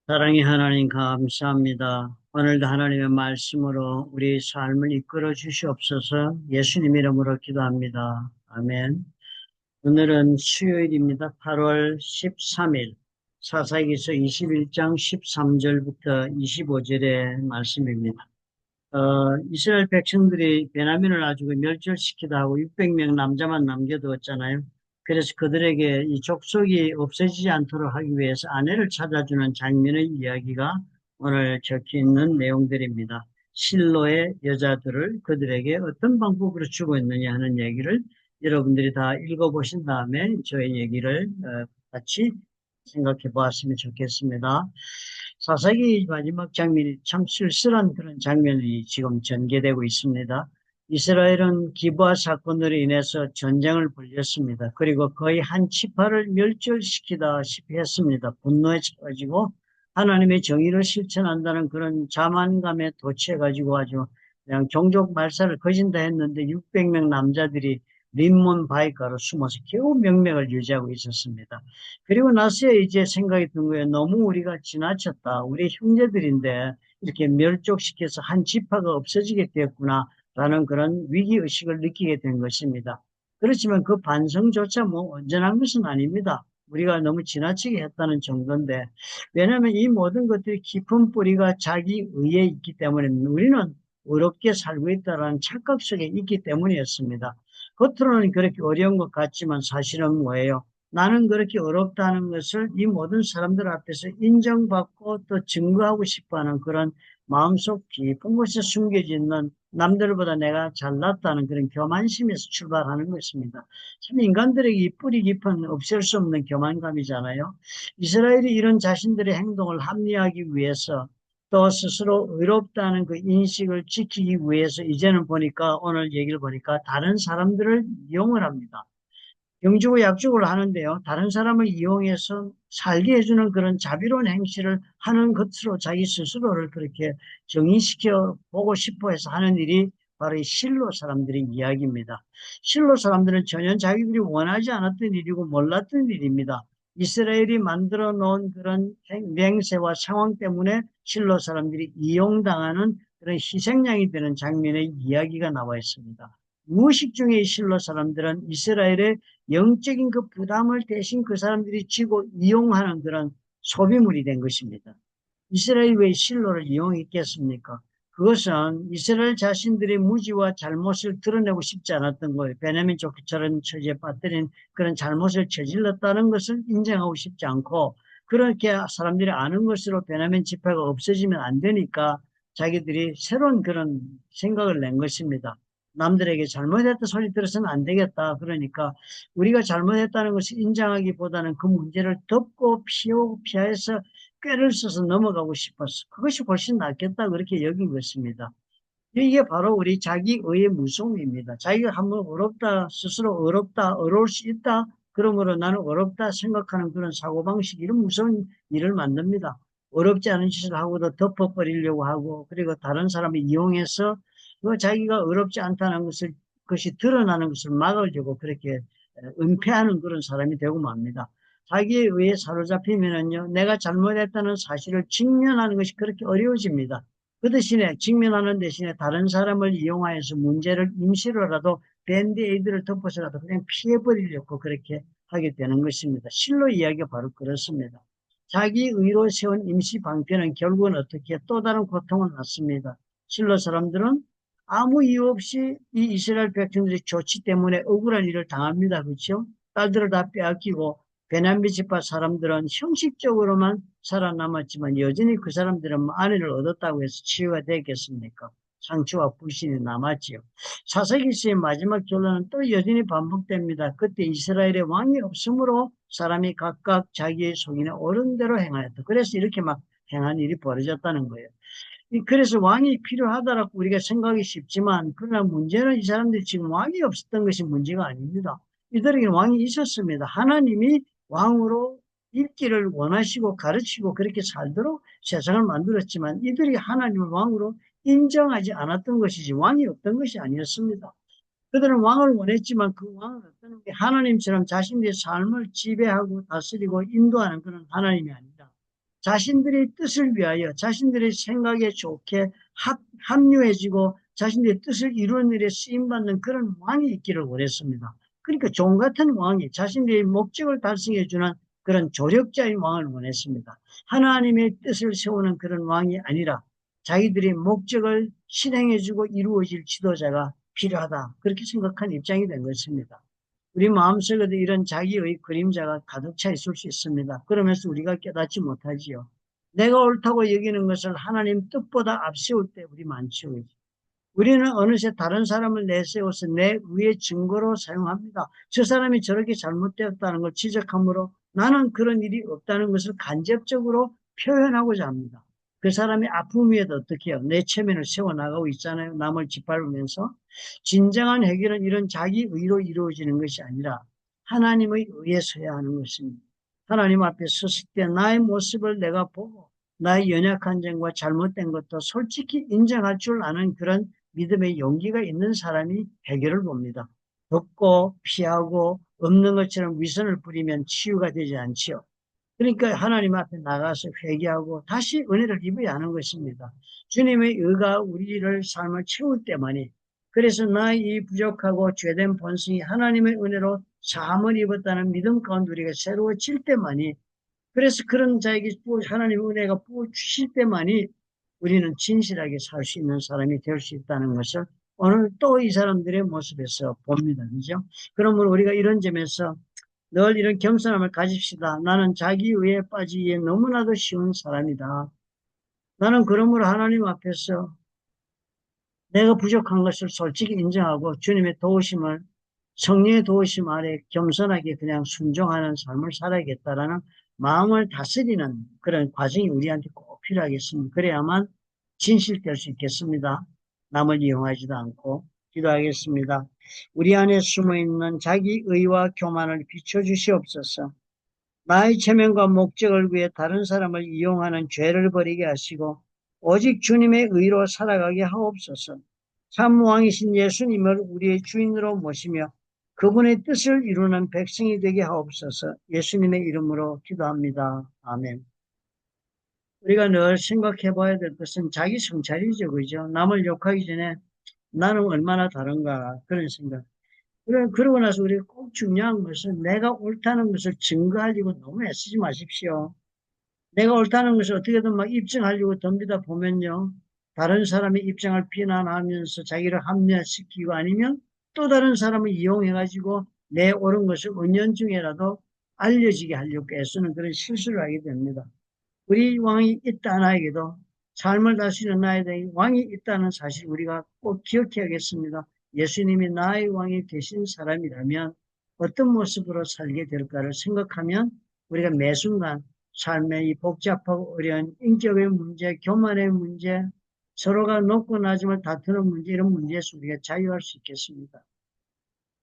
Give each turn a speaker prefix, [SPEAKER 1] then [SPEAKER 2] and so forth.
[SPEAKER 1] 사랑의 하나님 감사합니다. 오늘도 하나님의 말씀으로 우리 삶을 이끌어 주시옵소서. 예수님 이름으로 기도합니다. 아멘. 오늘은 수요일입니다. 8월 13일 사사기서 21장 13절부터 25절의 말씀입니다. 이스라엘 백성들이 베냐민을 아주 멸절시키다 하고 600명 남자만 남겨두었잖아요. 그래서 그들에게 이 족속이 없어지지 않도록 하기 위해서 아내를 찾아주는 장면의 이야기가 오늘 적혀 있는 내용들입니다. 실로의 여자들을 그들에게 어떤 방법으로 주고 있느냐 하는 얘기를 여러분들이 다 읽어보신 다음에 저희 얘기를 같이 생각해 보았으면 좋겠습니다. 사사기 마지막 장면이 참 쓸쓸한 그런 장면이 지금 전개되고 있습니다. 이스라엘은 기브아 사건으로 인해서 전쟁을 벌였습니다. 그리고 거의 한 지파를 멸절시키다시피 했습니다. 분노에 처가지고 하나님의 정의를 실천한다는 그런 자만감에 도취해가지고 아주 그냥 종족 말살을 거진다 했는데 600명 남자들이 림몬 바위가로 숨어서 겨우 명맥을 유지하고 있었습니다. 그리고 나서야 이제 생각이 든 거예요. 너무 우리가 지나쳤다. 우리 형제들인데 이렇게 멸족시켜서 한 지파가 없어지게 되었구나. 라는 그런 위기의식을 느끼게 된 것입니다. 그렇지만 그 반성조차 뭐 온전한 것은 아닙니다. 우리가 너무 지나치게 했다는 정도인데, 왜냐하면 이 모든 것들이 깊은 뿌리가 자기 의에 있기 때문에 우리는 어렵게 살고 있다는 착각 속에 있기 때문이었습니다. 겉으로는 그렇게 어려운 것 같지만 사실은 뭐예요? 나는 그렇게 어렵다는 것을 이 모든 사람들 앞에서 인정받고 또 증거하고 싶어 하는 그런 마음속 깊은 곳에 숨겨져 있는 남들보다 내가 잘났다는 그런 교만심에서 출발하는 것입니다. 참 인간들에게 이 뿌리 깊은 없앨 수 없는 교만감이잖아요. 이스라엘이 이런 자신들의 행동을 합리화하기 위해서 또 스스로 의롭다는 그 인식을 지키기 위해서 이제는 보니까 오늘 얘기를 보니까 다른 사람들을 이용을 합니다. 영주고 약주고를 하는데요. 다른 사람을 이용해서 살게 해주는 그런 자비로운 행실을 하는 것으로 자기 스스로를 그렇게 정의시켜 보고 싶어 해서 하는 일이 바로 이 실로 사람들의 이야기입니다. 실로 사람들은 전혀 자기들이 원하지 않았던 일이고 몰랐던 일입니다. 이스라엘이 만들어 놓은 그런 맹세와 상황 때문에 실로 사람들이 이용당하는 그런 희생양이 되는 장면의 이야기가 나와 있습니다. 무의식 중에 실로 사람들은 이스라엘의 영적인 그 부담을 대신 그 사람들이 지고 이용하는 그런 소비물이 된 것입니다. 이스라엘이 왜 실로를 이용했겠습니까? 그것은 이스라엘 자신들의 무지와 잘못을 드러내고 싶지 않았던 거예요. 베냐민 족처럼 처지에 빠뜨린 그런 잘못을 저질렀다는 것을 인정하고 싶지 않고 그렇게 사람들이 아는 것으로 베냐민 지파가 없어지면 안 되니까 자기들이 새로운 그런 생각을 낸 것입니다. 남들에게 잘못했다 소리 들어서는 안 되겠다. 그러니까 우리가 잘못했다는 것을 인정하기보다는 그 문제를 덮고 피하고 피해서 꾀를 써서 넘어가고 싶었어. 그것이 훨씬 낫겠다. 그렇게 여긴 것입니다. 이게 바로 우리 자기의의 무서움입니다. 자기가 한번 어렵다, 스스로 어렵다, 어려울 수 있다. 그러므로 나는 어렵다 생각하는 그런 사고방식이 이런 무서운 일을 만듭니다. 어렵지 않은 짓을 하고도 덮어버리려고 하고, 그리고 다른 사람을 이용해서 그 자기가 어렵지 않다는 것을, 그것이 드러나는 것을 막으려고 그렇게 은폐하는 그런 사람이 되고 맙니다. 자기에 의해 사로잡히면은요, 내가 잘못했다는 사실을 직면하는 것이 그렇게 어려워집니다. 그 대신에 직면하는 대신에 다른 사람을 이용하여서 문제를 임시로라도 밴드에이드를 덮어서라도 그냥 피해버리려고 그렇게 하게 되는 것입니다. 실로 이야기가 바로 그렇습니다. 자기 의로 세운 임시 방편은 결국은 어떻게 또 다른 고통을 낳습니다. 실로 사람들은 아무 이유 없이 이 이스라엘 백성들의 조치 때문에 억울한 일을 당합니다. 그렇죠? 딸들을 다 빼앗기고 베냐민 지파 사람들은 형식적으로만 살아남았지만 여전히 그 사람들은 아내를 얻었다고 해서 치유가 되겠습니까? 상처와 불신이 남았지요. 사사기서의 마지막 결론은 또 여전히 반복됩니다. 그때 이스라엘의 왕이 없으므로 사람이 각각 자기의 속인에 옳은 대로 행하였다. 그래서 이렇게 막 행한 일이 벌어졌다는 거예요. 그래서 왕이 필요하다라고 우리가 생각이 쉽지만 그러나 문제는 이 사람들이 지금 왕이 없었던 것이 문제가 아닙니다. 이들에게는 왕이 있었습니다. 하나님이 왕으로 있기를 원하시고 가르치고 그렇게 살도록 세상을 만들었지만 이들이 하나님을 왕으로 인정하지 않았던 것이지 왕이 없던 것이 아니었습니다. 그들은 왕을 원했지만 그 왕은 어떤 게 하나님처럼 자신들의 삶을 지배하고 다스리고 인도하는 그런 하나님이 아니라 자신들의 뜻을 위하여 자신들의 생각에 좋게 합류해지고 자신들의 뜻을 이루는 일에 쓰임받는 그런 왕이 있기를 원했습니다. 그러니까 종 같은 왕이 자신들의 목적을 달성해주는 그런 조력자인 왕을 원했습니다. 하나님의 뜻을 세우는 그런 왕이 아니라 자기들의 목적을 실행해주고 이루어질 지도자가 필요하다. 그렇게 생각한 입장이 된 것입니다. 우리 마음속에도 이런 자기의 그림자가 가득 차 있을 수 있습니다. 그러면서 우리가 깨닫지 못하지요. 내가 옳다고 여기는 것을 하나님 뜻보다 앞세울 때 우리 많지요. 우리는 어느새 다른 사람을 내세워서 내 의의 증거로 사용합니다. 저 사람이 저렇게 잘못되었다는 걸 지적함으로 나는 그런 일이 없다는 것을 간접적으로 표현하고자 합니다. 그 사람의 아픔 위에도 어떻게 해요? 내 체면을 세워나가고 있잖아요. 남을 짓밟으면서. 진정한 해결은 이런 자기 의로 이루어지는 것이 아니라 하나님의 의에 서야 하는 것입니다. 하나님 앞에 섰을 때 나의 모습을 내가 보고 나의 연약한 점과 잘못된 것도 솔직히 인정할 줄 아는 그런 믿음의 용기가 있는 사람이 해결을 봅니다. 덮고 피하고 없는 것처럼 위선을 부리면 치유가 되지 않지요. 그러니까 하나님 앞에 나가서 회개하고 다시 은혜를 입어야 하는 것입니다. 주님의 의가 우리를 삶을 채울 때만이, 그래서 나의 이 부족하고 죄된 본성이 하나님의 은혜로 사함을 입었다는 믿음 가운데 우리가 새로워질 때만이, 그래서 그런 자에게 하나님의 은혜가 부어주실 때만이 우리는 진실하게 살 수 있는 사람이 될 수 있다는 것을 오늘 또 이 사람들의 모습에서 봅니다. 그죠? 그러므로 우리가 이런 점에서 늘 이런 겸손함을 가집시다. 나는 자기 의에 빠지기에 너무나도 쉬운 사람이다. 나는 그러므로 하나님 앞에서 내가 부족한 것을 솔직히 인정하고 주님의 도우심을, 성령의 도우심 아래 겸손하게 그냥 순종하는 삶을 살아야겠다라는 마음을 다스리는 그런 과정이 우리한테 꼭 필요하겠습니다. 그래야만 진실될 수 있겠습니다. 남을 이용하지도 않고. 기도하겠습니다. 우리 안에 숨어있는 자기 의와 교만을 비춰주시옵소서. 나의 체면과 목적을 위해 다른 사람을 이용하는 죄를 버리게 하시고 오직 주님의 의로 살아가게 하옵소서. 참 왕이신 예수님을 우리의 주인으로 모시며 그분의 뜻을 이루는 백성이 되게 하옵소서. 예수님의 이름으로 기도합니다. 아멘. 우리가 늘 생각해 봐야 될 것은 자기 성찰이죠. 그죠? 남을 욕하기 전에 나는 얼마나 다른가 그런 생각. 그러고 나서 우리가 꼭 중요한 것은 내가 옳다는 것을 증거하려고 너무 애쓰지 마십시오. 내가 옳다는 것을 어떻게든 막 입증하려고 덤비다 보면요. 다른 사람의 입장을 비난하면서 자기를 합리화시키고 아니면 또 다른 사람을 이용해가지고 내 옳은 것을 은연중에라도 알려지게 하려고 애쓰는 그런 실수를 하게 됩니다. 우리 왕이 있다 나에게도 삶을 다스리는 나에게 왕이 있다는 사실 우리가 꼭 기억해야겠습니다. 예수님이 나의 왕이 되신 사람이라면 어떤 모습으로 살게 될까를 생각하면 우리가 매 순간 삶의 이 복잡하고 어려운 인격의 문제, 교만의 문제, 서로가 높고 낮음을 다투는 문제, 이런 문제에서 우리가 자유할 수 있겠습니다.